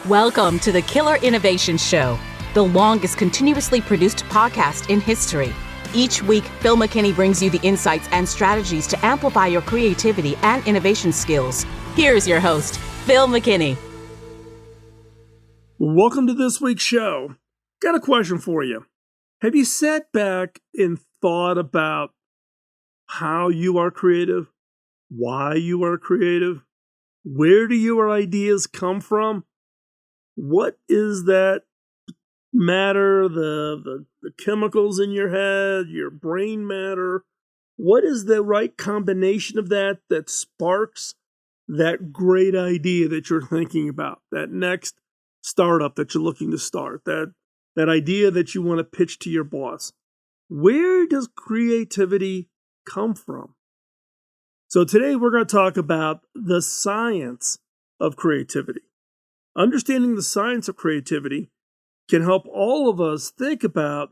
Welcome to the Killer Innovation Show, the longest continuously produced podcast in history. Each week, Phil McKinney brings you the insights and strategies to amplify your creativity and innovation skills. Here's your host, Phil McKinney. Welcome to this week's show. Got a question for you. Have you sat back and thought about how you are creative, why you are creative, where do your ideas come from? What is that matter, the chemicals in your head, your brain matter? What is the right combination of that sparks that great idea that you're thinking about, that next startup that you're looking to start, that idea that you want to pitch to your boss? Where does creativity come from? So today we're going to talk about the science of creativity. Understanding the science of creativity can help all of us think about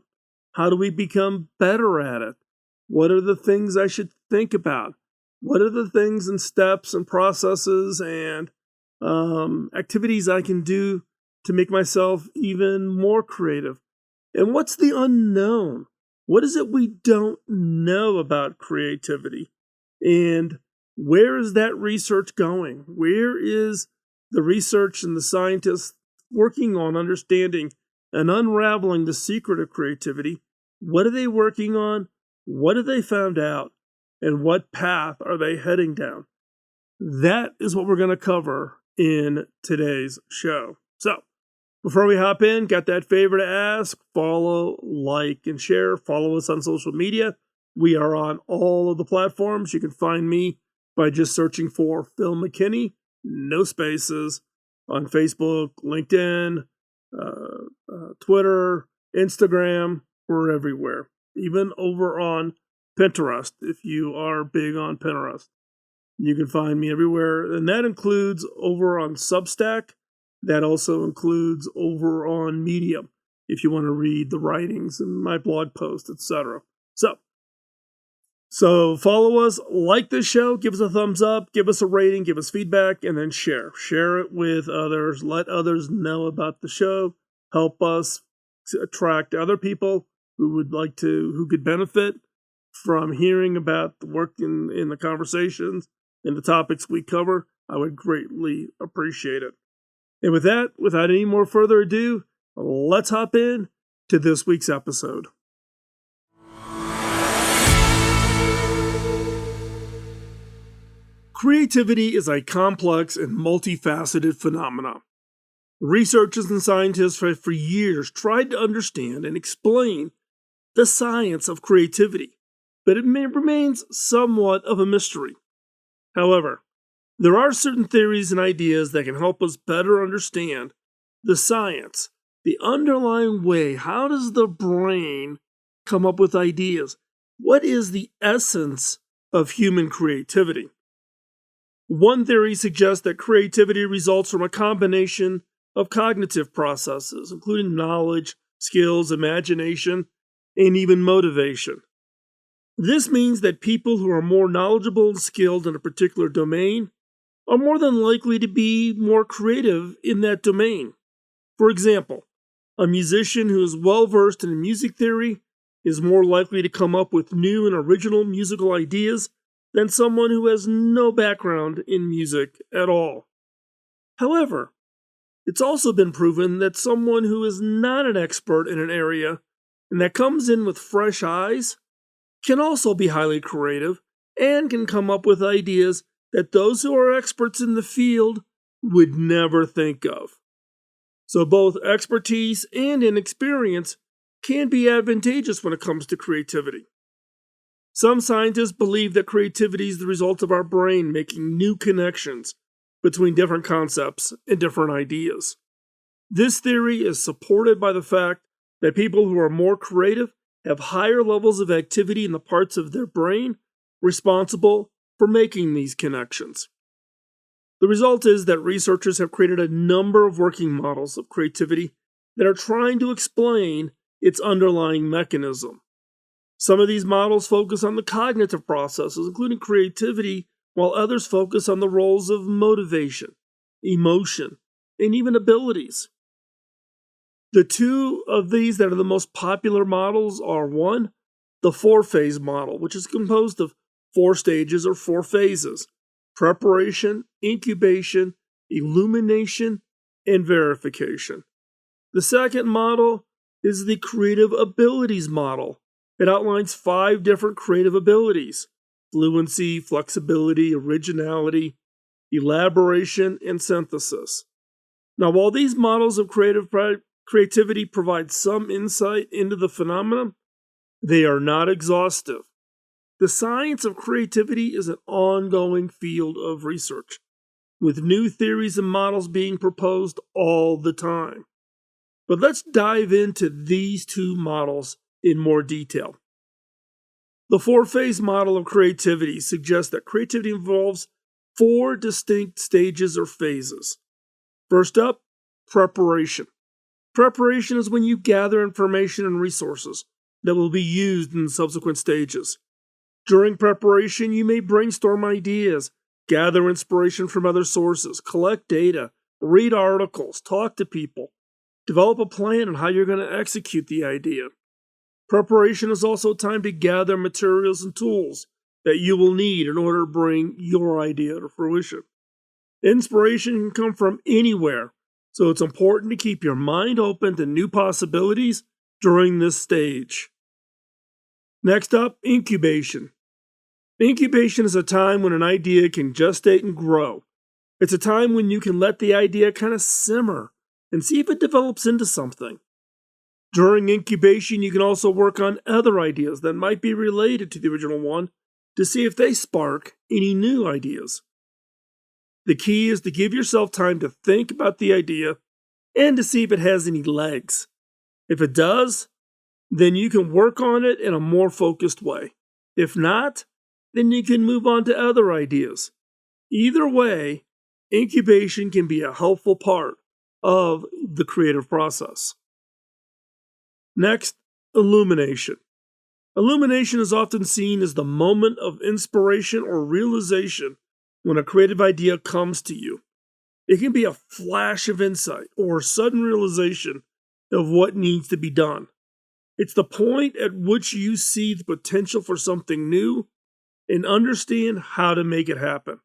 how do we become better at it? What are the things I should think about? What are the things and steps and processes and activities I can do to make myself even more creative? And what's the unknown? What is it we don't know about creativity? And where is that research going? Where is the research and the scientists working on understanding and unraveling the secret of creativity? What are they working on? What have they found out? And what path are they heading down? That is what we're going to cover in today's show. So, before we hop in, got that favor to ask: follow, like, and share. Follow us on social media. We are on all of the platforms. You can find me by just searching for Phil McKinney, no spaces, on Facebook, LinkedIn, Twitter, Instagram. We're everywhere. Even over on Pinterest, if you are big on Pinterest. You can find me everywhere. And that includes over on Substack. That also includes over on Medium, if you want to read the writings and my blog posts, etc. So follow us, like this show, give us a thumbs up, give us a rating, give us feedback, and then share. Share it with others. Let others know about the show. Help us to attract other people who could benefit from hearing about the work in the conversations and the topics we cover. I would greatly appreciate it. And with that, without any more further ado, let's hop in to this week's episode. Creativity is a complex and multifaceted phenomenon. Researchers and scientists have for years tried to understand and explain the science of creativity, but it remains somewhat of a mystery. However, there are certain theories and ideas that can help us better understand the science, the underlying way. How does the brain come up with ideas? What is the essence of human creativity? One theory suggests that creativity results from a combination of cognitive processes, including knowledge, skills, imagination, and even motivation. This means that people who are more knowledgeable and skilled in a particular domain are more than likely to be more creative in that domain. For example, a musician who is well versed in music theory is more likely to come up with new and original musical ideas than someone who has no background in music at all. However, it's also been proven that someone who is not an expert in an area and that comes in with fresh eyes can also be highly creative and can come up with ideas that those who are experts in the field would never think of. So both expertise and inexperience can be advantageous when it comes to creativity. Some scientists believe that creativity is the result of our brain making new connections between different concepts and different ideas. This theory is supported by the fact that people who are more creative have higher levels of activity in the parts of their brain responsible for making these connections. The result is that researchers have created a number of working models of creativity that are trying to explain its underlying mechanism. Some of these models focus on the cognitive processes, including creativity, while others focus on the roles of motivation, emotion, and even abilities. The two of these that are the most popular models are one, the four-phase model, which is composed of 4 stages or 4 phases: preparation, incubation, illumination, and verification. The second model is the creative abilities model. It outlines 5 different creative abilities: fluency, flexibility, originality, elaboration, and synthesis. Now, while these models of creativity provide some insight into the phenomenon, they are not exhaustive. The science of creativity is an ongoing field of research, with new theories and models being proposed all the time. But let's dive into these 2 models in more detail. The 4-phase model of creativity suggests that creativity involves 4 distinct stages or phases. First up, preparation. Preparation is when you gather information and resources that will be used in subsequent stages. During preparation, you may brainstorm ideas, gather inspiration from other sources, collect data, read articles, talk to people, develop a plan on how you're going to execute the idea. Preparation is also time to gather materials and tools that you will need in order to bring your idea to fruition. Inspiration can come from anywhere, so it's important to keep your mind open to new possibilities during this stage. Next up, incubation. Incubation is a time when an idea can gestate and grow. It's a time when you can let the idea kind of simmer and see if it develops into something. During incubation, you can also work on other ideas that might be related to the original one to see if they spark any new ideas. The key is to give yourself time to think about the idea and to see if it has any legs. If it does, then you can work on it in a more focused way. If not, then you can move on to other ideas. Either way, incubation can be a helpful part of the creative process. Next, illumination. Illumination is often seen as the moment of inspiration or realization when a creative idea comes to you. It can be a flash of insight or sudden realization of what needs to be done. It's the point at which you see the potential for something new and understand how to make it happen.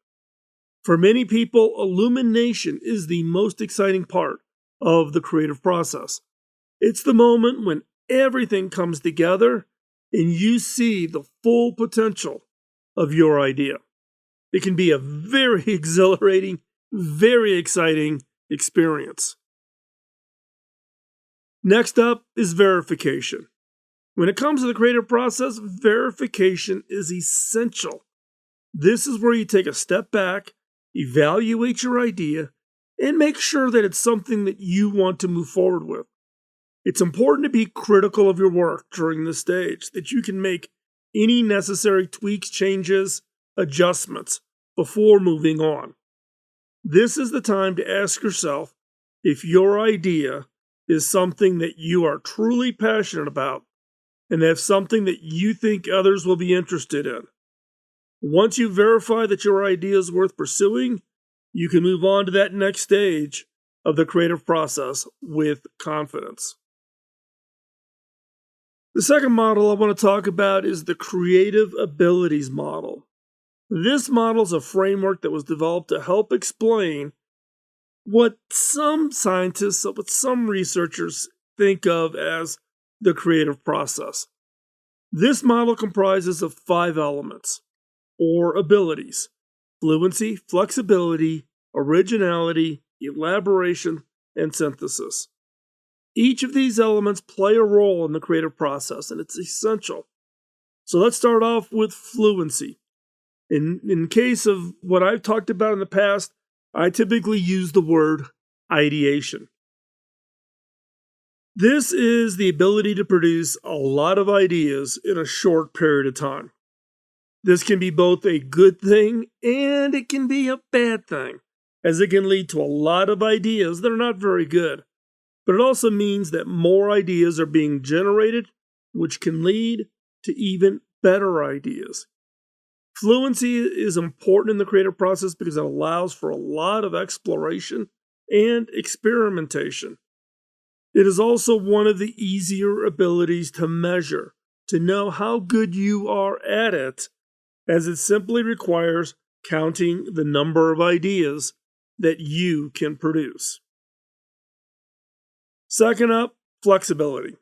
For many people, illumination is the most exciting part of the creative process. It's the moment when everything comes together and you see the full potential of your idea. It can be a very exhilarating, very exciting experience. Next up is verification. When it comes to the creative process, verification is essential. This is where you take a step back, evaluate your idea, and make sure that it's something that you want to move forward with. It's important to be critical of your work during this stage, that you can make any necessary tweaks, changes, adjustments before moving on. This is the time to ask yourself if your idea is something that you are truly passionate about and if something that you think others will be interested in. Once you verify that your idea is worth pursuing, you can move on to that next stage of the creative process with confidence. The second model I want to talk about is the creative abilities model. This model is a framework that was developed to help explain what some scientists, what some researchers think of as the creative process. This model comprises of 5 elements, or abilities: fluency, flexibility, originality, elaboration, and synthesis. Each of these elements play a role in the creative process, and it's essential. So let's start off with fluency. In case of what I've talked about in the past, I typically use the word ideation. This is the ability to produce a lot of ideas in a short period of time. This can be both a good thing and it can be a bad thing, as it can lead to a lot of ideas that are not very good. But it also means that more ideas are being generated, which can lead to even better ideas. Fluency is important in the creative process because it allows for a lot of exploration and experimentation. It is also one of the easier abilities to measure, to know how good you are at it, as it simply requires counting the number of ideas that you can produce. Second up, flexibility.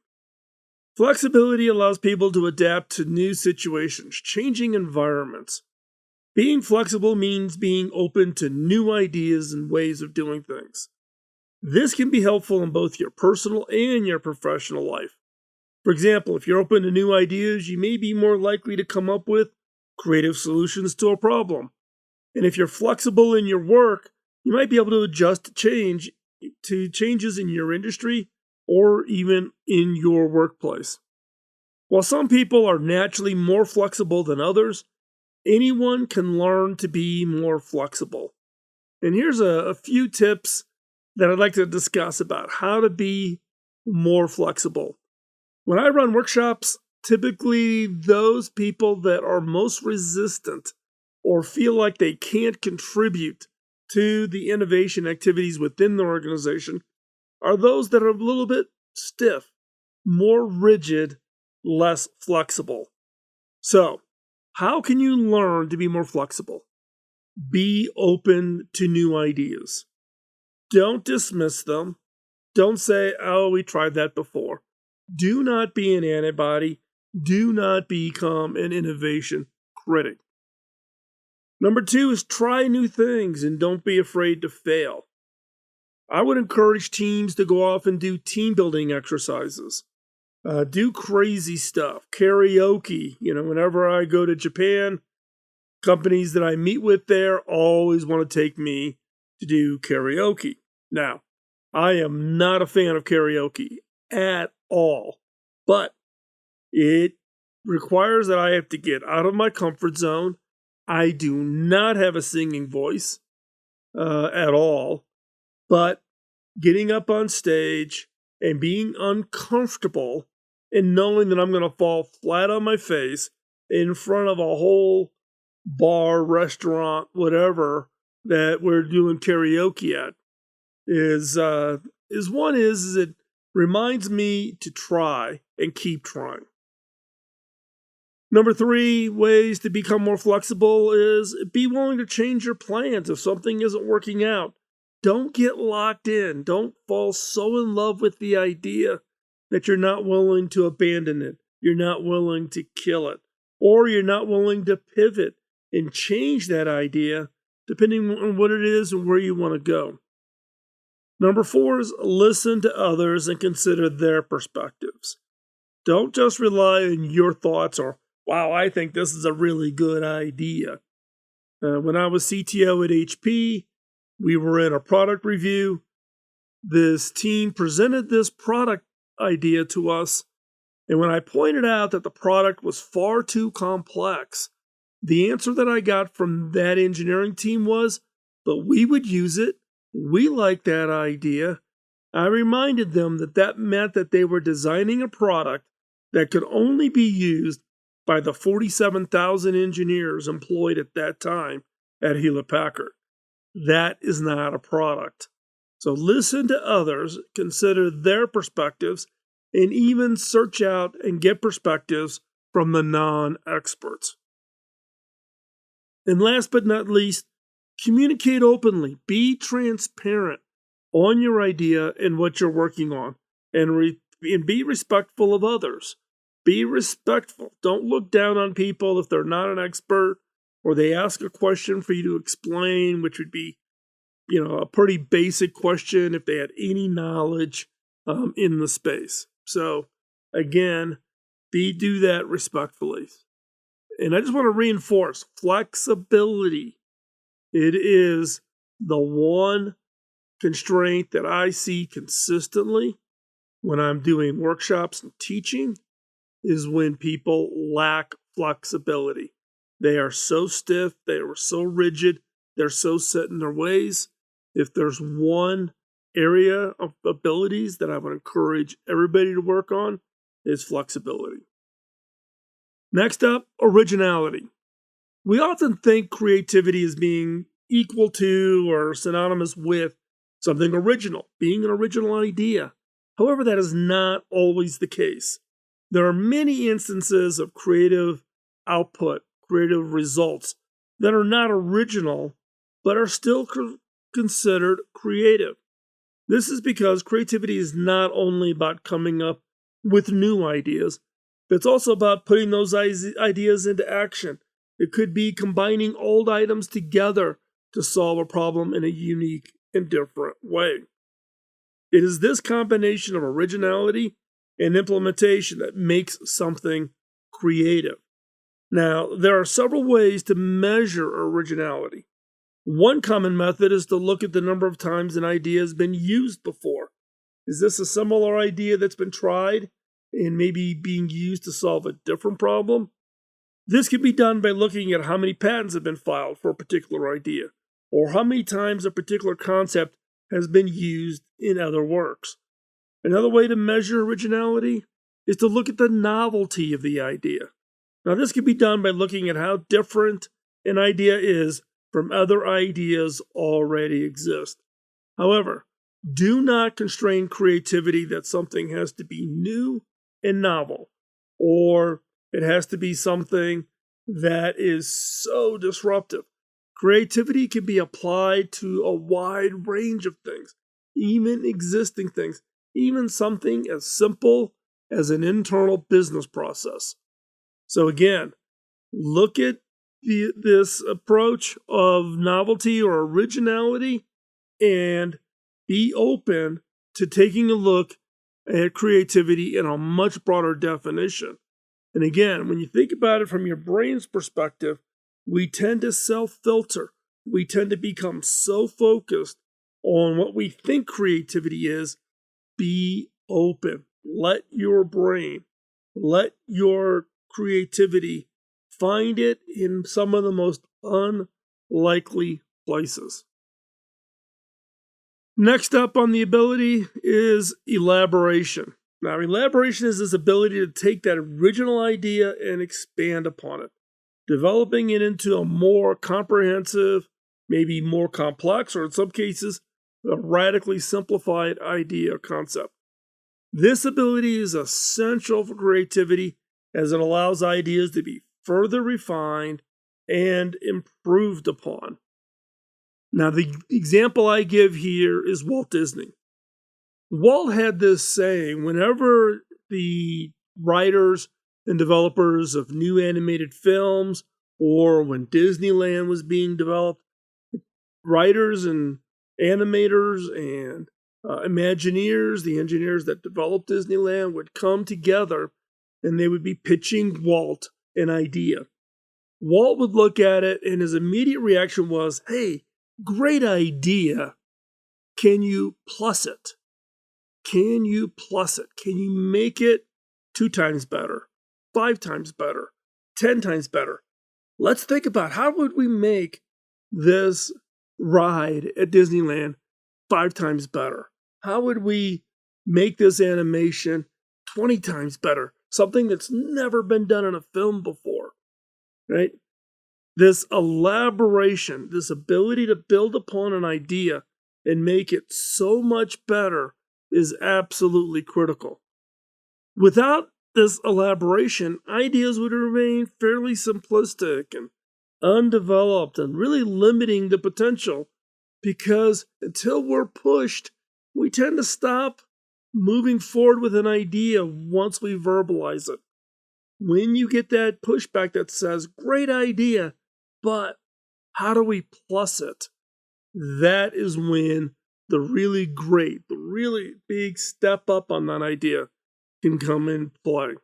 Flexibility allows people to adapt to new situations, changing environments. Being flexible means being open to new ideas and ways of doing things. This can be helpful in both your personal and your professional life. For example, if you're open to new ideas, you may be more likely to come up with creative solutions to a problem. And if you're flexible in your work, you might be able to adjust to changes in your industry or even in your workplace. While some people are naturally more flexible than others, anyone can learn to be more flexible. And here's a few tips that I'd like to discuss about how to be more flexible. When I run workshops, typically those people that are most resistant or feel like they can't contribute to the innovation activities within the organization are those that are a little bit stiff, more rigid, less flexible. So, how can you learn to be more flexible? Be open to new ideas. Don't dismiss them. Don't say, oh, we tried that before. Do not be an antibody. Do not become an innovation critic. Number 2 is try new things and don't be afraid to fail. I would encourage teams to go off and do team building exercises. Do crazy stuff. Karaoke. Whenever I go to Japan, companies that I meet with there always want to take me to do karaoke. Now, I am not a fan of karaoke at all, but it requires that I have to get out of my comfort zone. I do not have a singing voice at all, but getting up on stage and being uncomfortable and knowing that I'm going to fall flat on my face in front of a whole bar, restaurant, whatever that we're doing karaoke at is it reminds me to try and keep trying. Number 3 ways to become more flexible is be willing to change your plans if something isn't working out. Don't get locked in. Don't fall so in love with the idea that you're not willing to abandon it. You're not willing to kill it. Or you're not willing to pivot and change that idea depending on what it is and where you want to go. Number 4 is listen to others and consider their perspectives. Don't just rely on your thoughts or, wow, I think this is a really good idea. When I was CTO at HP, we were in a product review. This team presented this product idea to us, and when I pointed out that the product was far too complex, the answer that I got from that engineering team was, but we would use it. We like that idea. I reminded them that meant that they were designing a product that could only be used by the 47,000 engineers employed at that time at Hewlett Packard. That is not a product. So listen to others, consider their perspectives, and even search out and get perspectives from the non-experts. And last but not least, communicate openly. Be transparent on your idea and what you're working on, and be respectful of others. Be respectful. Don't look down on people if they're not an expert or they ask a question for you to explain, which would be, a pretty basic question if they had any knowledge in the space. So again, do that respectfully. And I just want to reinforce flexibility. It is the one constraint that I see consistently when I'm doing workshops and teaching is when people lack flexibility. They are so stiff, they are so rigid, they're so set in their ways. If there's one area of abilities that I would encourage everybody to work on, is flexibility. Next up, originality. We often think creativity is being equal to or synonymous with something original, being an original idea. However, that is not always the case. There are many instances of creative output, creative results that are not original, but are still considered creative. This is because creativity is not only about coming up with new ideas, but it's also about putting those ideas into action. It could be combining old items together to solve a problem in a unique and different way. It is this combination of originality and implementation that makes something creative. Now, there are several ways to measure originality. One common method is to look at the number of times an idea has been used before. Is this a similar idea that's been tried and maybe being used to solve a different problem? This can be done by looking at how many patents have been filed for a particular idea, or how many times a particular concept has been used in other works. Another way to measure originality is to look at the novelty of the idea. Now, this can be done by looking at how different an idea is from other ideas already exist. However, do not constrain creativity that something has to be new and novel, or it has to be something that is so disruptive. Creativity can be applied to a wide range of things, even existing things, even something as simple as an internal business process. So again, look at this approach of novelty or originality and be open to taking a look at creativity in a much broader definition. And again, when you think about it from your brain's perspective, we tend to self-filter. We tend to become so focused on what we think creativity is. Be open. Let your brain, let your creativity find it in some of the most unlikely places. Next up on the ability is elaboration. Now, elaboration is this ability to take that original idea and expand upon it, developing it into a more comprehensive, maybe more complex, or in some cases, a radically simplified idea or concept. This ability is essential for creativity as it allows ideas to be further refined and improved upon. Now, the example I give here is Walt Disney. Walt had this saying whenever the writers and developers of new animated films, or when Disneyland was being developed, writers and animators and Imagineers, the engineers that developed Disneyland, would come together and they would be pitching Walt an idea. Walt would look at it and his immediate reaction was, "Hey, great idea. Can you plus it? Can you plus it? Can you make it 2 times better, 5 times better, 10 times better? Let's think about how would we make this ride at Disneyland 5 times better? How would we make this animation 20 times better? Something that's never been done in a film before," right? This elaboration, this ability to build upon an idea and make it so much better is absolutely critical. Without this elaboration, ideas would remain fairly simplistic and undeveloped and really limiting the potential, because until we're pushed, we tend to stop moving forward with an idea once we verbalize it. When you get that pushback that says, "Great idea, but how do we plus it?" That is when the really great, the really big step up on that idea can come in play.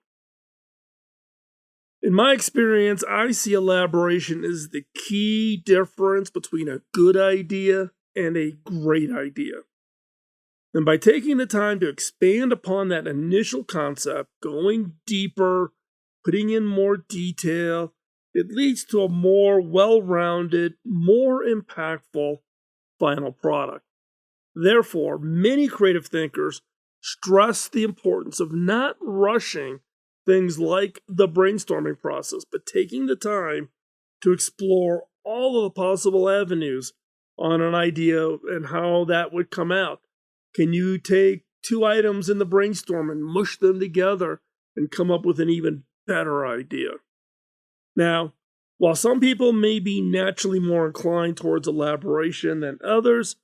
In my experience, I see elaboration as the key difference between a good idea and a great idea. And by taking the time to expand upon that initial concept, going deeper, putting in more detail, it leads to a more well-rounded, more impactful final product. Therefore, many creative thinkers stress the importance of not rushing things like the brainstorming process, but taking the time to explore all of the possible avenues on an idea and how that would come out? Can you take two items in the brainstorm and mush them together and come up with an even better idea? Now, while some people may be naturally more inclined towards elaboration than others,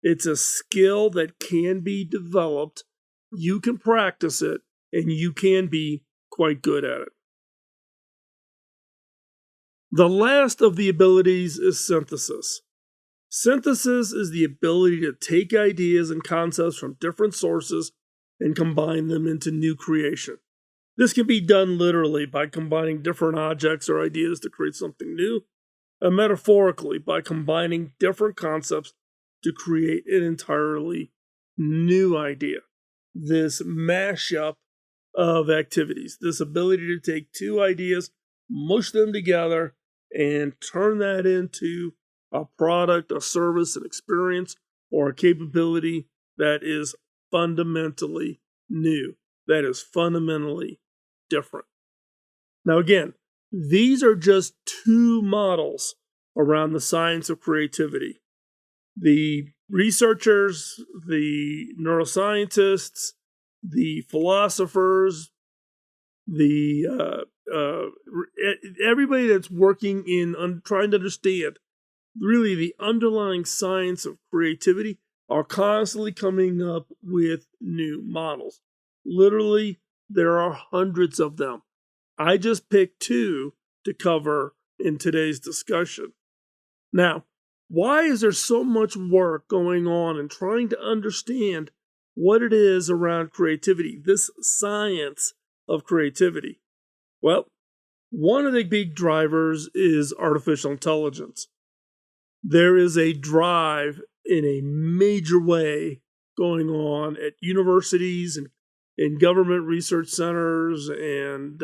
it's a skill that can be developed. You can practice it, and you can be quite good at it. The last of the abilities is synthesis. Synthesis is the ability to take ideas and concepts from different sources and combine them into new creation. This can be done literally by combining different objects or ideas to create something new, and metaphorically by combining different concepts to create an entirely new idea. This mashup of activities, this ability to take two ideas, mush them together, and turn that into a product, a service, an experience, or a capability that is fundamentally new, that is fundamentally different. Now, again, these are just two models around the science of creativity. The researchers, the neuroscientists, the philosophers, everybody that's working in trying to understand really the underlying science of creativity are constantly coming up with new models. Literally, there are hundreds of them. I just picked two to cover in today's discussion. Now, why is there so much work going on in trying to understand what it is around creativity, this science of creativity? Well, one of the big drivers is artificial intelligence. There is a drive in a major way going on at universities and in government research centers and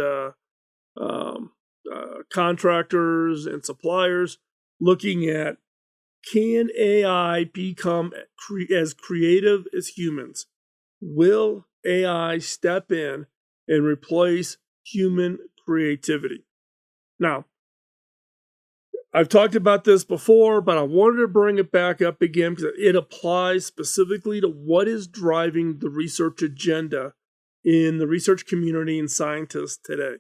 contractors and suppliers looking at, can AI become as creative as humans? Will AI step in and replace human creativity? Now, I've talked about this before, but I wanted to bring it back up again because it applies specifically to what is driving the research agenda in the research community and scientists today.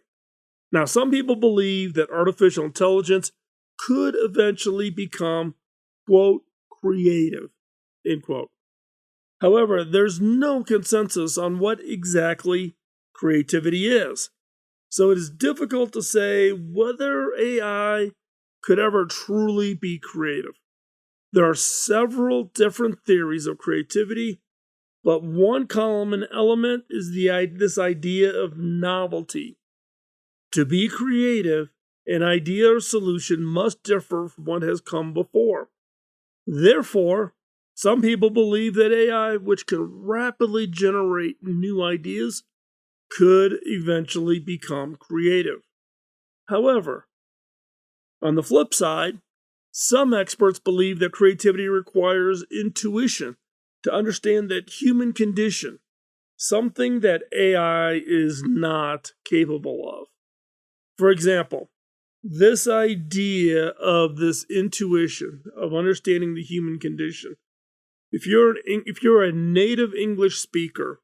Now, some people believe that artificial intelligence could eventually become, quote, creative, end quote. However, there's no consensus on what exactly creativity is. So it is difficult to say whether AI could ever truly be creative. There are several different theories of creativity, but one common element is this idea of novelty. To be creative, an idea or solution must differ from what has come before. Therefore, some people believe that AI, which can rapidly generate new ideas, could eventually become creative. However, on the flip side, some experts believe that creativity requires intuition to understand that human condition, something that AI is not capable of. For example, this idea of this intuition of understanding the human condition. If you're a native English speaker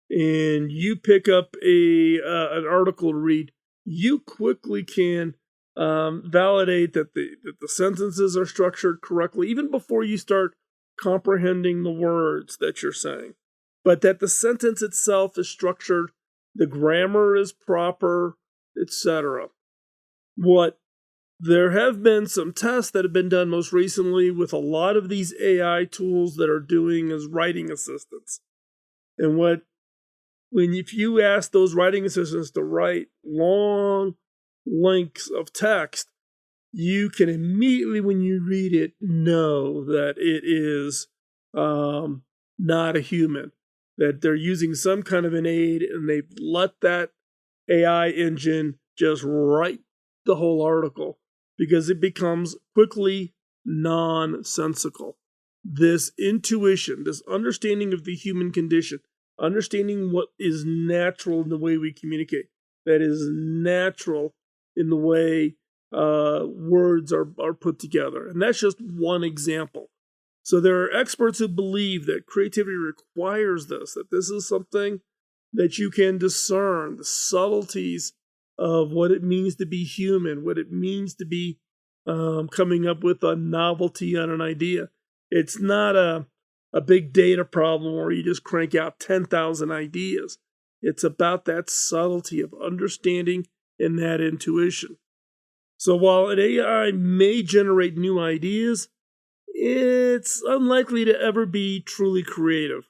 and you pick up an article to read, you quickly can validate that the sentences are structured correctly, even before you start comprehending the words that you're saying. But that the sentence itself is structured, the grammar is proper, etc. There have been some tests that have been done most recently with a lot of these AI tools that are doing as writing assistants. And if you ask those writing assistants to write long lengths of text, you can immediately, when you read it, know that it is not a human, that they're using some kind of an aid, and they've let that AI engine just write the whole article because it becomes quickly nonsensical. This intuition, this understanding of the human condition, understanding what is natural in the way we communicate, that is natural in the way words are put together. And that's just one example. So there are experts who believe that creativity requires this, that this is something that you can discern the subtleties of what it means to be human, what it means to be coming up with a novelty on an idea. It's not a big data problem where you just crank out 10,000 ideas. It's about that subtlety of understanding and that intuition. So while an AI may generate new ideas, it's unlikely to ever be truly creative.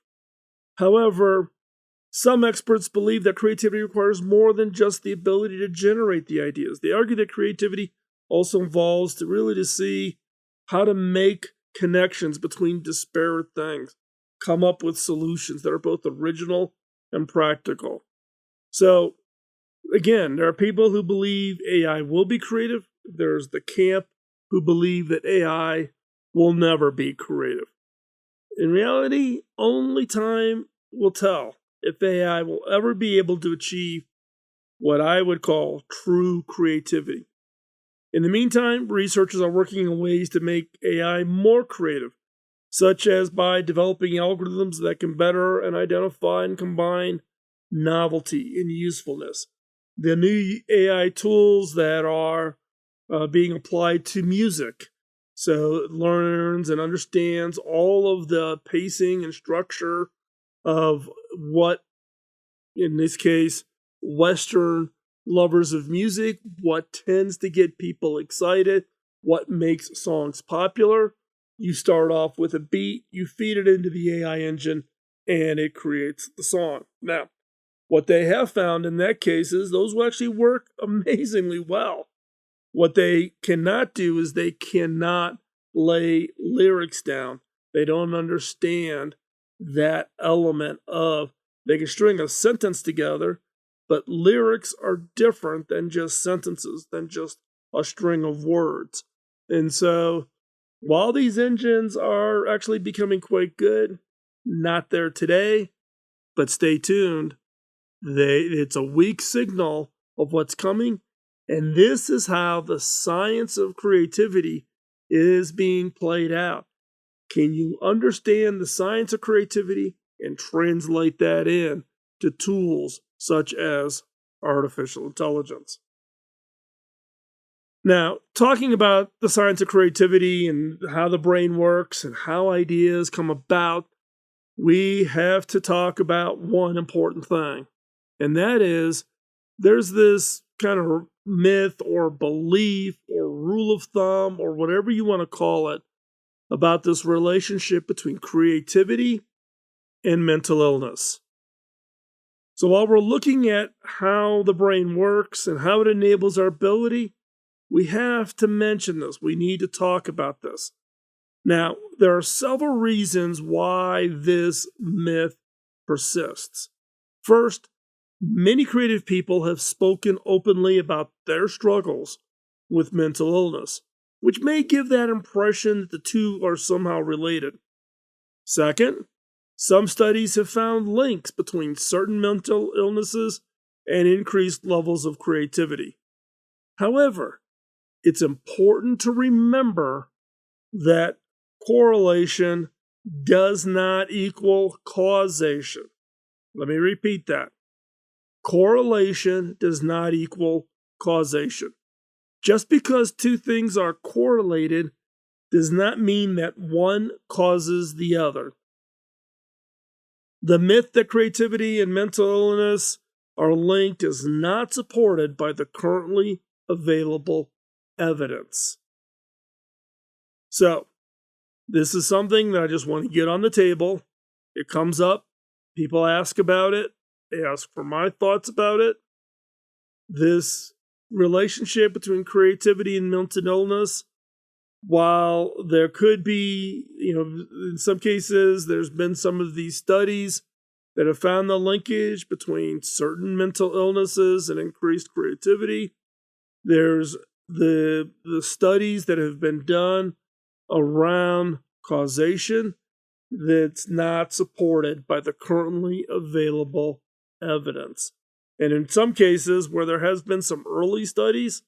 However, some experts believe that creativity requires more than just the ability to generate the ideas. They argue that creativity also involves to see how to make connections between disparate things, come up with solutions that are both original and practical. So, again, there are people who believe AI will be creative. There's the camp who believe that AI will never be creative. In reality, only time will tell if AI will ever be able to achieve what I would call true creativity. In the meantime, researchers are working on ways to make AI more creative, such as by developing algorithms that can better identify and combine novelty and usefulness. The new AI tools that are being applied to music, so it learns and understands all of the pacing and structure of what, in this case, Western lovers of music, what tends to get people excited, what makes songs popular. You start off with a beat, you feed it into the AI engine, and it creates the song. Now, what they have found in that case is those will actually work amazingly well. What they cannot do is they cannot lay lyrics down. They don't understand that element of, they can string a sentence together, but lyrics are different than just sentences, than just a string of words. And so, while these engines are actually becoming quite good, not there today, but stay tuned. It's a weak signal of what's coming, and this is how the science of creativity is being played out. Can you understand the science of creativity and translate that in to tools such as artificial intelligence? Now, talking about the science of creativity and how the brain works and how ideas come about, we have to talk about one important thing, and that is there's this kind of myth or belief or rule of thumb or whatever you want to call it about this relationship between creativity and mental illness. So while we're looking at how the brain works and how it enables our ability, we have to mention this. We need to talk about this. Now, there are several reasons why this myth persists. First, many creative people have spoken openly about their struggles with mental illness, which may give that impression that the two are somehow related. Second, some studies have found links between certain mental illnesses and increased levels of creativity. However, it's important to remember that correlation does not equal causation. Let me repeat that. Correlation does not equal causation. Just because two things are correlated does not mean that one causes the other. The myth that creativity and mental illness are linked is not supported by the currently available evidence. So, this is something that I just want to get on the table. It comes up, people ask about it, they ask for my thoughts about it. This relationship between creativity and mental illness, while there could be, in some cases, there's been some of these studies that have found the linkage between certain mental illnesses and increased creativity. There's the studies that have been done around causation that's not supported by the currently available evidence. And in some cases where there has been some early studies,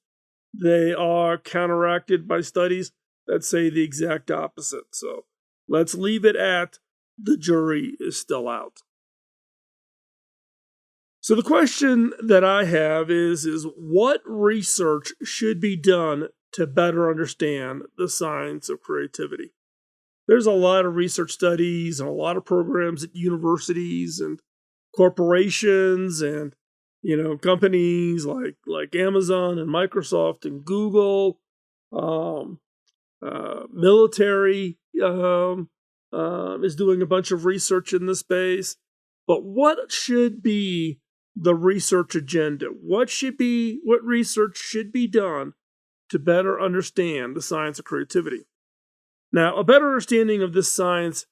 they are counteracted by studies that say the exact opposite. So Let's leave it at the jury is still out. So the question that I have is what research should be done to better understand the science of creativity? There's a lot of research studies and a lot of programs at universities and corporations and companies like Amazon and Microsoft and Google, military is doing a bunch of research in this space. But what should be the research agenda? What research should be done to better understand the science of creativity? Now, a better understanding of this science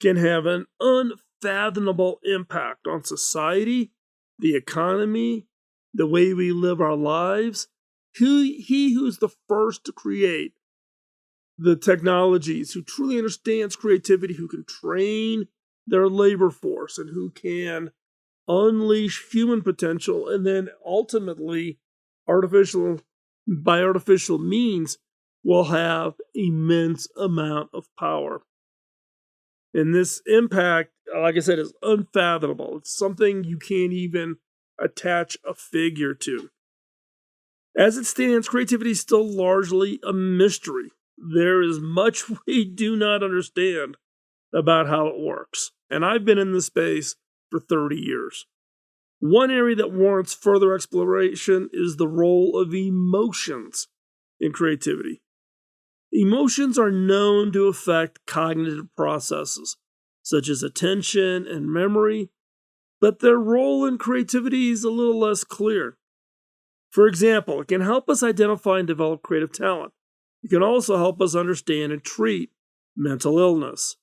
can have an unfathomable impact on society, the economy, the way we live our lives. He who's the first to create the technologies, who truly understands creativity, who can train their labor force, and who can unleash human potential, and then ultimately by artificial means will have immense amount of power. And this impact, like I said, is unfathomable. It's something you can't even attach a figure to. As it stands, creativity is still largely a mystery. There is much we do not understand about how it works. And I've been in this space for 30 years. One area that warrants further exploration is the role of emotions in creativity. Emotions are known to affect cognitive processes, such as attention and memory, but their role in creativity is a little less clear. For example, it can help us identify and develop creative talent. It can also help us understand and treat mental illness.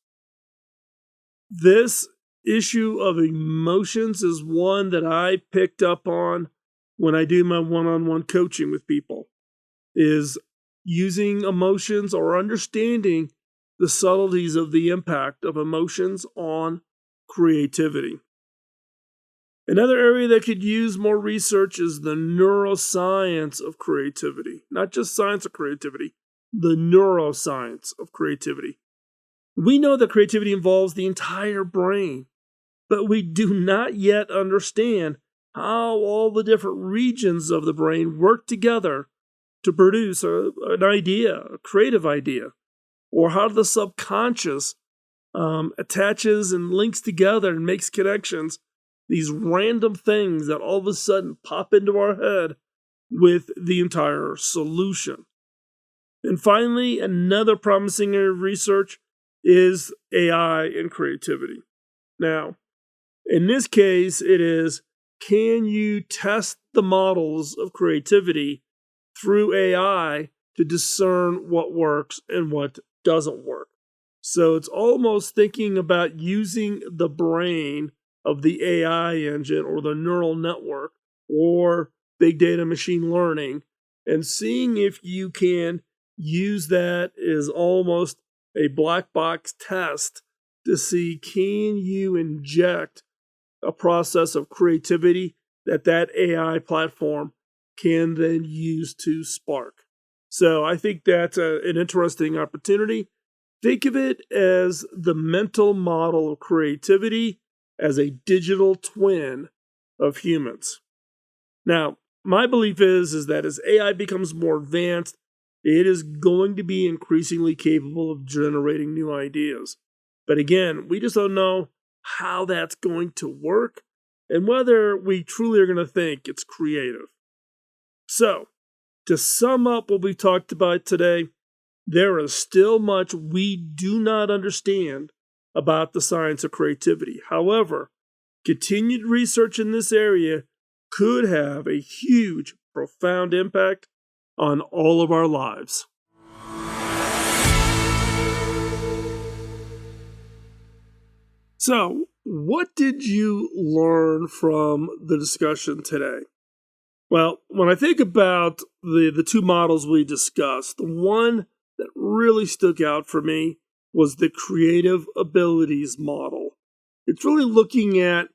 This issue of emotions is one that I picked up on when I do my one-on-one coaching with people, is using emotions or understanding the subtleties of the impact of emotions on creativity. Another area that could use more research is the neuroscience of creativity. Not just science of creativity, the neuroscience of creativity. We know that creativity involves the entire brain, but we do not yet understand how all the different regions of the brain work together to produce an idea, a creative idea, or how the subconscious attaches and links together and makes connections, these random things that all of a sudden pop into our head with the entire solution. And finally, another promising area of research is AI and creativity. Now, in this case, it is, can you test the models of creativity through AI to discern what works and what doesn't work? So it's almost thinking about using the brain of the AI engine or the neural network or big data machine learning and seeing if you can use that as almost a black box test to see, can you inject a process of creativity that AI platform can then use to spark. So I think that's an interesting opportunity. Think of it as the mental model of creativity as a digital twin of humans. Now, my belief is that as AI becomes more advanced, it is going to be increasingly capable of generating new ideas. But again, we just don't know how that's going to work and whether we truly are going to think it's creative. So, to sum up what we've talked about today, there is still much we do not understand about the science of creativity. However, continued research in this area could have a huge, profound impact on all of our lives. So, what did you learn from the discussion today? Well, when I think about the two models we discussed, the one that really stuck out for me was the creative abilities model. It's really looking at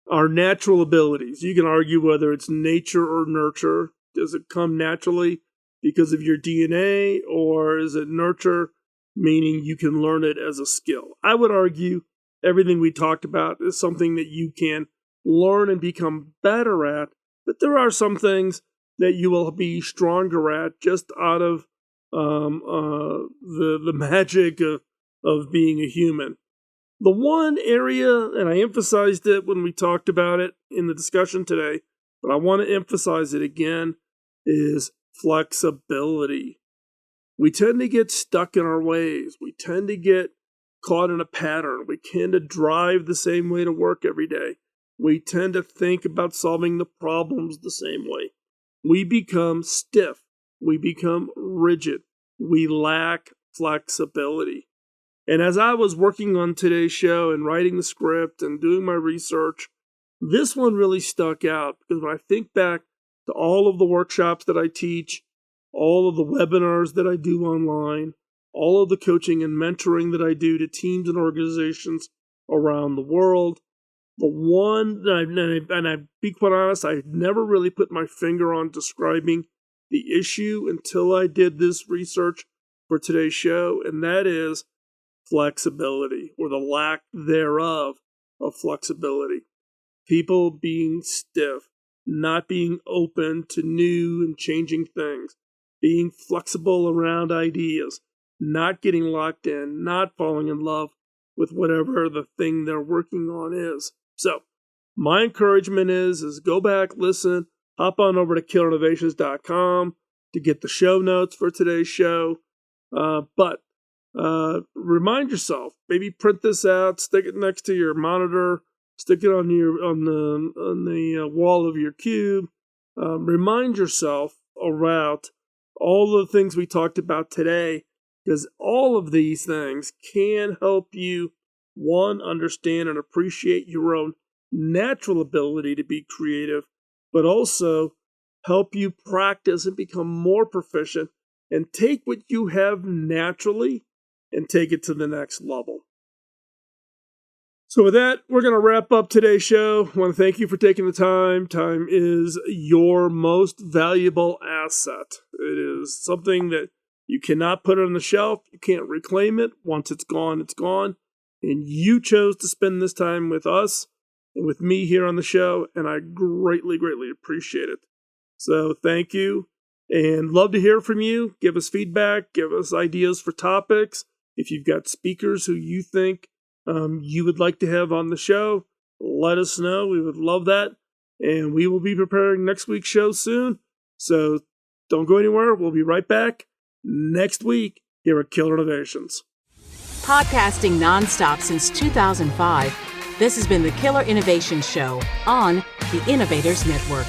our natural abilities. You can argue whether it's nature or nurture. Does it come naturally because of your DNA, or is it nurture meaning you can learn it as a skill. I would argue everything we talked about is something that you can learn and become better at, but there are some things that you will be stronger at just out of the magic of being a human. The one area, and I emphasized it when we talked about it in the discussion today, but I want to emphasize it again, is flexibility. We tend to get stuck in our ways. We tend to get caught in a pattern. We tend to drive the same way to work every day. We tend to think about solving the problems the same way. We become stiff. We become rigid. We lack flexibility. And as I was working on today's show and writing the script and doing my research, this one really stuck out because when I think back to all of the workshops that I teach, all of the webinars that I do online, all of the coaching and mentoring that I do to teams and organizations around the world, the one, and I be quite honest, I never really put my finger on describing the issue until I did this research for today's show, and that is flexibility, or the lack thereof of flexibility. People being stiff, not being open to new and changing things, being flexible around ideas, not getting locked in, not falling in love with whatever the thing they're working on is. So, my encouragement is go back, listen, hop on over to killerinnovations.com to get the show notes for today's show. But remind yourself, maybe print this out, stick it next to your monitor, stick it on the wall of your cube. Remind yourself about all the things we talked about today, because all of these things can help you, one, understand and appreciate your own natural ability to be creative, but also help you practice and become more proficient and take what you have naturally and take it to the next level. So with that, we're going to wrap up today's show. I want to thank you for taking the time. Time is your most valuable asset. It is something that you cannot put on the shelf. You can't reclaim it. Once it's gone, it's gone. And you chose to spend this time with us and with me here on the show, and I greatly, greatly appreciate it. So thank you, and love to hear from you. Give us feedback. Give us ideas for topics. If you've got speakers who you think you would like to have on the show, let us know. We would love that. And we will be preparing next week's show soon. So don't go anywhere. We'll be right back next week here at Killer Innovations. Podcasting nonstop since 2005, this has been the Killer Innovations Show on the Innovators Network.